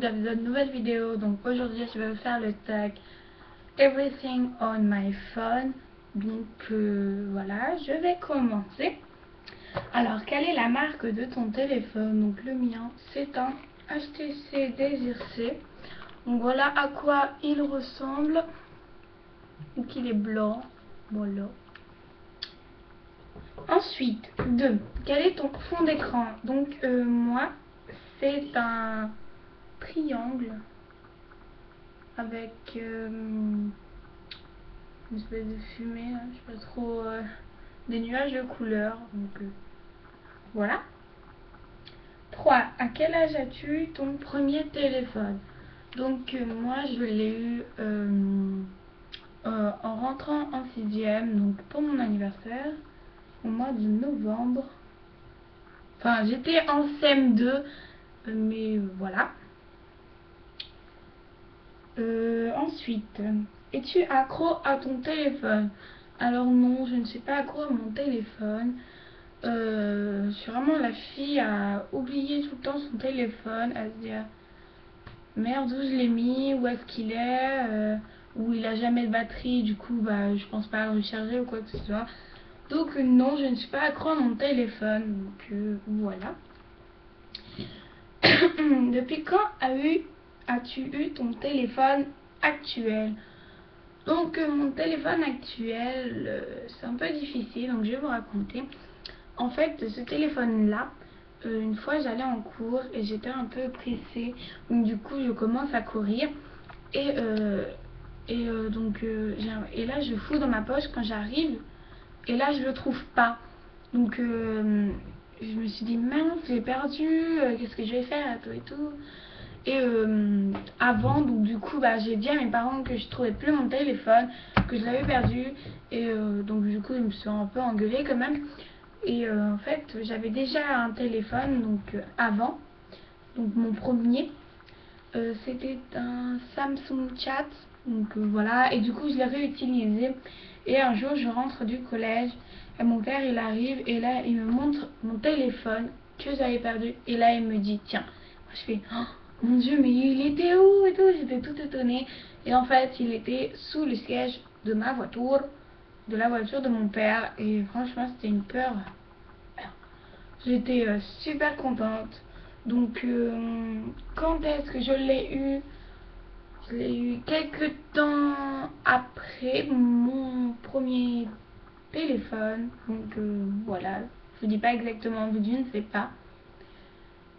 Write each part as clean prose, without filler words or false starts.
dans une nouvelle vidéo. Donc aujourd'hui je vais vous faire le tag Everything on my phone. Donc voilà, je vais commencer. Alors quelle est la marque de ton téléphone? Donc le mien c'est un HTC Desire C. Donc voilà à quoi il ressemble. Donc il est blanc. Voilà. Ensuite, 2. Quel est ton fond d'écran? Donc moi c'est un triangle avec une espèce de fumée, je sais pas trop, des nuages de couleurs. Donc voilà. 3. À quel âge as-tu eu ton premier téléphone? Donc moi je l'ai eu en rentrant en 6e, donc pour mon anniversaire, au mois de novembre. Enfin j'étais en CM2, mais voilà. Ensuite, es-tu accro à ton téléphone? Alors non, je ne suis pas accro à mon téléphone. Je suis vraiment la fille à oublier tout le temps son téléphone, à se dire merde, où je l'ai mis, où est-ce qu'il est, où il a jamais de batterie, du coup bah je pense pas à le recharger ou quoi que ce soit. Donc non, je ne suis pas accro à mon téléphone. Donc voilà. Depuis quand as-tu eu ton téléphone actuel? Donc mon téléphone actuel, c'est un peu difficile, donc je vais vous raconter. En fait, ce téléphone-là, une fois j'allais en cours et j'étais un peu pressée. Donc du coup, je commence à courir et et là je fous dans ma poche quand j'arrive et là je le trouve pas. Donc je me suis dit mince, j'ai perdu, qu'est-ce que je vais faire et tout. Et avant, donc du coup bah, j'ai dit à mes parents que je trouvais plus mon téléphone, que je l'avais perdu. Et donc du coup ils me sont un peu engueulés quand même. Et en fait j'avais déjà un téléphone donc avant. Donc mon premier c'était un Samsung Chat. Donc voilà, et du coup je l'ai réutilisé. Et un jour je rentre du collège et mon père il arrive et là il me montre mon téléphone que j'avais perdu. Et là il me dit tiens. Moi, je fais oh, mon dieu, mais il était où et tout, j'étais toute étonnée. Et en fait il était sous le siège de ma voiture, de la voiture de mon père. Et franchement c'était une peur. J'étais super contente. Donc quand est-ce que je l'ai eu? Je l'ai eu quelques temps après mon premier téléphone. Donc voilà, je ne dis pas exactement d'où, je ne sais pas.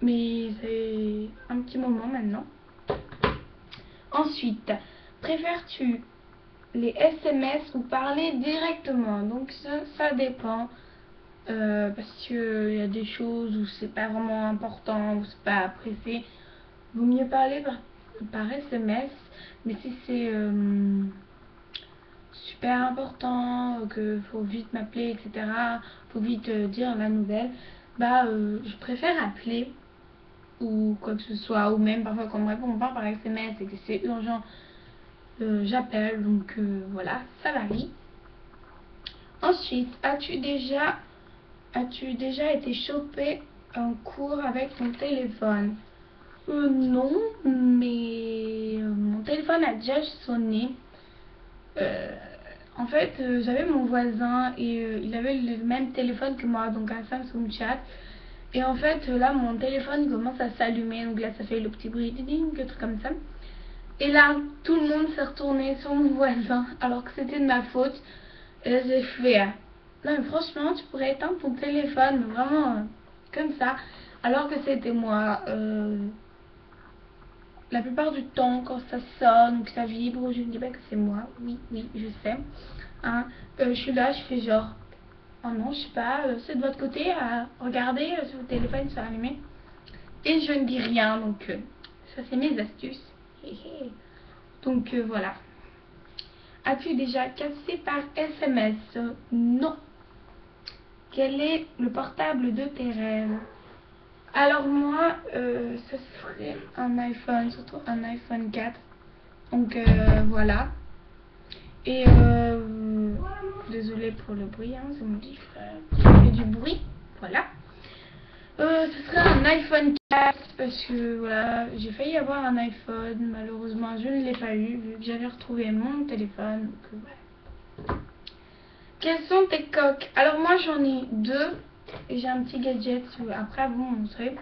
Mais c'est un petit moment maintenant. Ensuite, préfères-tu les SMS ou parler directement? Donc ça dépend. Parce qu'il y a des choses où c'est pas vraiment important, où c'est pas pressé. Vaut mieux parler par SMS. Mais si c'est super important, que faut vite m'appeler, etc., faut vite dire la nouvelle, bah je préfère appeler ou quoi que ce soit, ou même parfois quand on me répond pas par SMS et que c'est urgent, j'appelle. Donc voilà, ça varie. Ensuite, as-tu déjà été chopé en cours avec ton téléphone? Non, mais mon téléphone a déjà sonné. En fait, j'avais mon voisin et il avait le même téléphone que moi, donc un Samsung Chat. Et en fait, là, mon téléphone commence à s'allumer, donc là, ça fait le petit bruit de ding, un truc comme ça. Et là, tout le monde s'est retourné sur mon voisin, alors que c'était de ma faute. Et là, j'ai fait non, mais franchement, tu pourrais éteindre ton téléphone, vraiment, comme ça, alors que c'était moi. La plupart du temps, quand ça sonne ou que ça vibre, je ne dis pas que c'est moi. Oui, oui, je sais. Hein, je suis là, je fais genre, oh non, je sais pas, c'est de votre côté, regardez si votre téléphone s'est allumé. Et je ne dis rien, donc ça c'est mes astuces. Donc voilà. As-tu déjà cassé par SMS? Non. Quel est le portable de tes rêves? Alors moi, ce serait un iPhone, surtout un iPhone 4. Donc voilà. Et désolée pour le bruit, hein, c'est mon petit frère qui fait du bruit. Voilà. Ce serait un iPhone 4 parce que voilà, j'ai failli avoir un iPhone. Malheureusement, je ne l'ai pas eu vu que j'avais retrouvé mon téléphone. Donc, voilà. Quels sont tes coques? Alors moi j'en ai deux et j'ai un petit gadget après à vous montrer.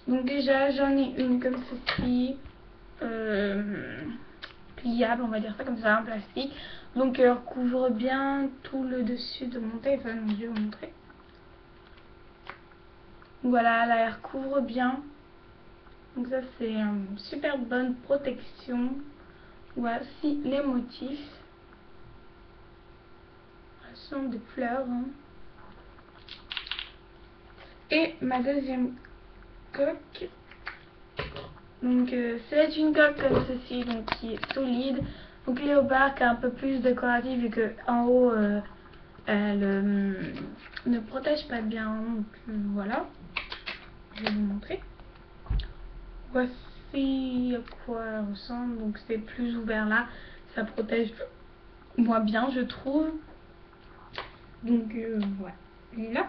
Donc déjà j'en ai une comme ceci, pliable, on va dire ça comme ça, en plastique. Donc elle recouvre bien tout le dessus de mon téléphone. Je vais vous montrer. Voilà, là elle recouvre bien. Donc ça c'est une super bonne protection. Voici les motifs. Ce sont des fleurs. Hein. Et ma deuxième coque. Donc c'est une coque comme ceci, donc qui est solide. Donc léopard qui est un peu plus décorative vu que en haut elle ne protège pas bien. Donc voilà, je vais vous montrer. Voici à quoi elle ressemble. Donc c'est plus ouvert là, ça protège moins bien je trouve. Donc voilà.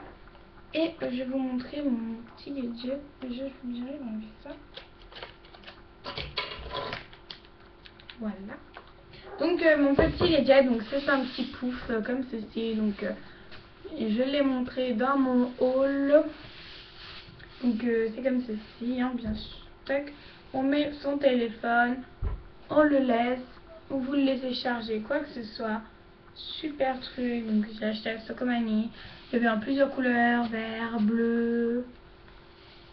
Et je vais vous montrer mon petit gadget. J'arrive à enlever ça. Voilà. Donc mon petit gadget, donc c'est un petit pouf comme ceci. Donc je l'ai montré dans mon haul. Donc c'est comme ceci, hein, bien sûr. Tac. On met son téléphone, on le laisse, vous le laissez charger quoi que ce soit. Super truc. Donc j'ai acheté à Socomani. Il y avait en plusieurs couleurs, vert, bleu,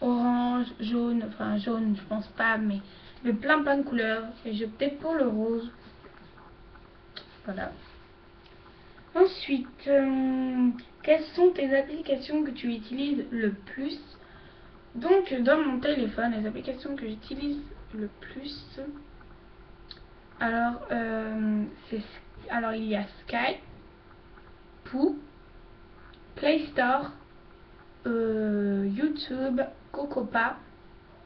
orange, jaune. Enfin jaune, je pense pas, mais il y avait plein de couleurs. Et j'ai opté pour le rose. Voilà. Ensuite, quelles sont tes applications que tu utilises le plus? Donc, dans mon téléphone, les applications que j'utilise le plus, alors, alors il y a Skype, Poo, Play Store, YouTube, Cocopa.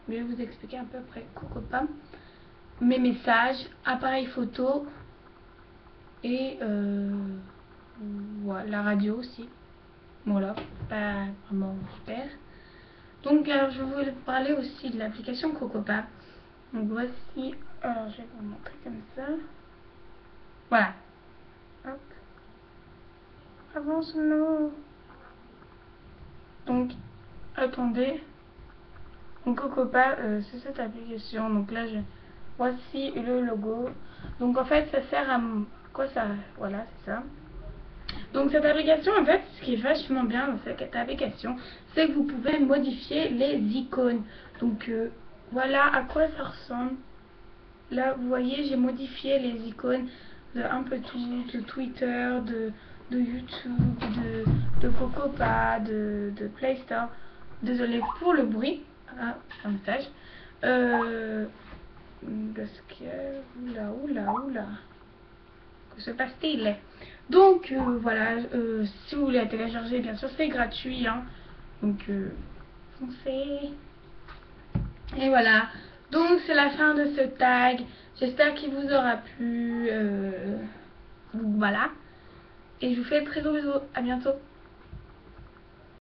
Je vais vous expliquer à peu près Cocopa. Mes messages, appareil photo et voilà, la radio aussi. Voilà, pas vraiment super. Donc je vais vous parler aussi de l'application Cocopa. Donc voici, alors je vais vous montrer comme ça. Voilà. Hop. Avance-nous. Donc, attendez. Donc Cocopa, c'est cette application. Donc là, voici le logo. Donc en fait, ça sert à quoi ça? Voilà, c'est ça. Donc cette application, en fait, ce qui est vachement bien dans cette application, c'est que vous pouvez modifier les icônes. Donc voilà à quoi ça ressemble. Là, vous voyez, j'ai modifié les icônes de un peu tout, de Twitter, de YouTube, de Cocopa, de Play Store. Désolée pour le bruit. Ah, un message. Parce que... Oula. Que se passe-t-il? Donc voilà, si vous voulez la télécharger, bien sûr c'est gratuit, hein. Donc foncez. Et voilà, donc c'est la fin de ce tag. J'espère qu'il vous aura plu. Donc voilà, et je vous fais très gros bisous, à bientôt.